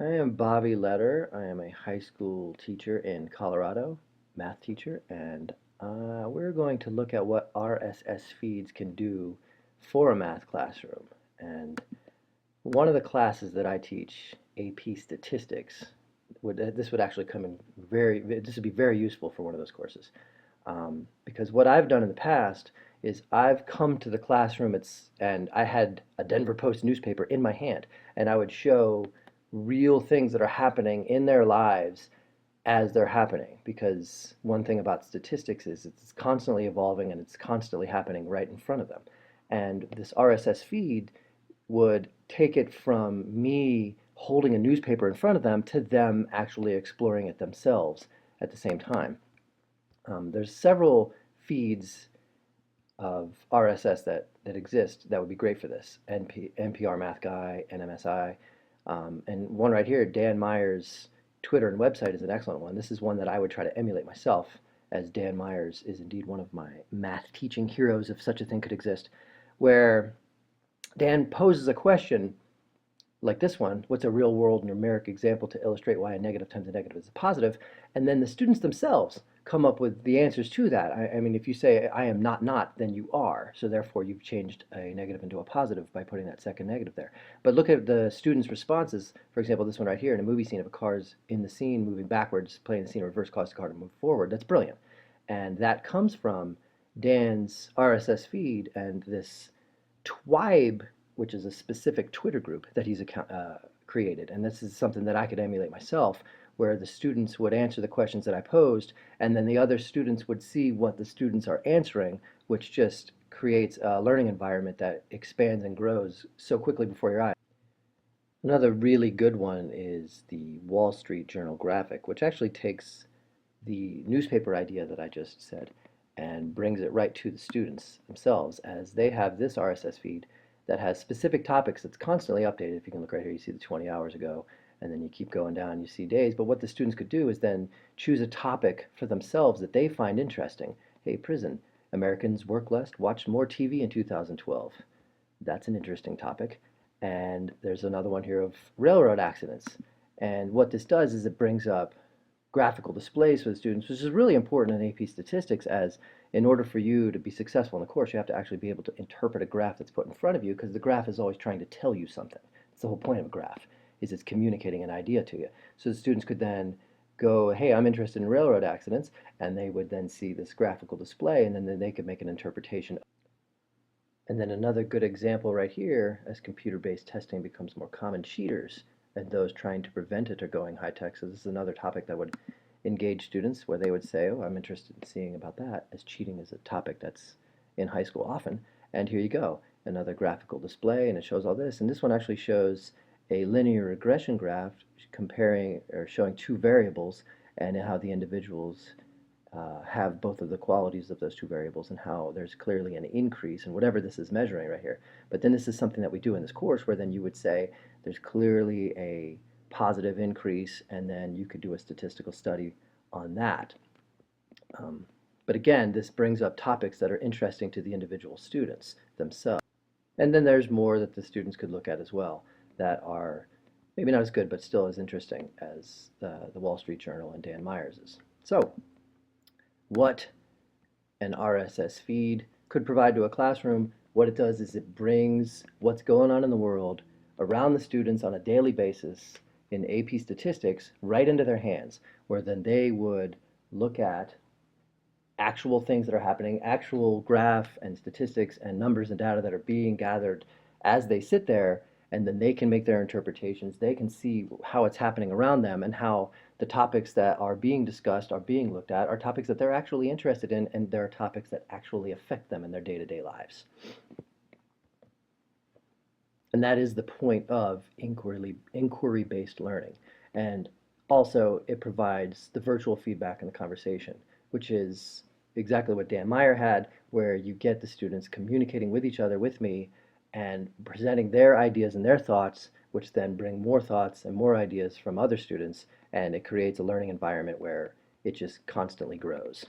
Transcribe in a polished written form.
I am Bobby Letter. I am a high school teacher in Colorado, math teacher, and we're going to look at what RSS feeds can do for a math classroom. And one of the classes that I teach, AP Statistics, this would actually come in this would be very useful for one of those courses. Because what I've done in the past is I've come to the classroom and I had a Denver Post newspaper in my hand, and I would show real things that are happening in their lives as they're happening. Because one thing about statistics is it's constantly evolving and it's constantly happening right in front of them. And this RSS feed would take it from me holding a newspaper in front of them to them actually exploring it themselves at the same time. There's several feeds of RSS that exist that would be great for this. NPR Math Guy, NMSI, and one right here, Dan Meyer's Twitter and website is an excellent one. This is one that I would try to emulate myself, as Dan Myers is indeed one of my math teaching heroes, if such a thing could exist, where Dan poses a question like this one: what's a real world numeric example to illustrate why a negative times a negative is a positive? And then the students themselves come up with the answers to that. I mean, if you say, I am not, then you are. So therefore, you've changed a negative into a positive by putting that second negative there. But look at the students' responses. For example, this one right here in a movie scene of a car's in the scene moving backwards, playing the scene reverse causes the car to move forward. That's brilliant. And that comes from Dan's RSS feed and this Twibe, which is a specific Twitter group that he's created. And this is something that I could emulate myself, where the students would answer the questions that I posed, and then the other students would see what the students are answering, which just creates a learning environment that expands and grows so quickly before your eyes. Another really good one is the Wall Street Journal graphic, which actually takes the newspaper idea that I just said and brings it right to the students themselves, as they have this RSS feed that has specific topics that's constantly updated. If you can look right here, you see the 20 hours ago, and then you keep going down, you see days. But what the students could do is then choose a topic for themselves that they find interesting. Hey, prison. Americans work less, watched more TV in 2012. That's an interesting topic. And there's another one here of railroad accidents. And what this does is it brings up graphical displays for the students, which is really important in AP statistics, as in order for you to be successful in the course, you have to actually be able to interpret a graph that's put in front of you, because the graph is always trying to tell you something. That's the whole point of a graph, is it's communicating an idea to you. So the students could then go, hey, I'm interested in railroad accidents, and they would then see this graphical display, and then they could make an interpretation. And then another good example right here, as computer-based testing becomes more common, cheaters and those trying to prevent it are going high-tech. So this is another topic that would engage students, where they would say, oh, I'm interested in seeing about that, as cheating is a topic that's in high school often. And here you go, another graphical display, and it shows all this. And this one actually shows a linear regression graph comparing or showing two variables and how the individuals have both of the qualities of those two variables, and how there's clearly an increase in whatever this is measuring right here. But then this is something that we do in this course, where then you would say there's clearly a positive increase, and then you could do a statistical study on that. But again, this brings up topics that are interesting to the individual students themselves. And then there's more that the students could look at as well that are maybe not as good, but still as interesting as the Wall Street Journal and Dan Myers is. So what an RSS feed could provide to a classroom: what it does is it brings what's going on in the world around the students on a daily basis in AP statistics right into their hands, where then they would look at actual things that are happening, actual graph and statistics and numbers and data that are being gathered as they sit there, and then they can make their interpretations. They can see how it's happening around them, and how the topics that are being discussed, are being looked at, are topics that they're actually interested in, and they're topics that actually affect them in their day-to-day lives. And that is the point of inquiry-based learning. And also, it provides the virtual feedback in the conversation, which is exactly what Dan Meyer had, where you get the students communicating with each other, with me, and presenting their ideas and their thoughts, which then bring more thoughts and more ideas from other students, and it creates a learning environment where it just constantly grows.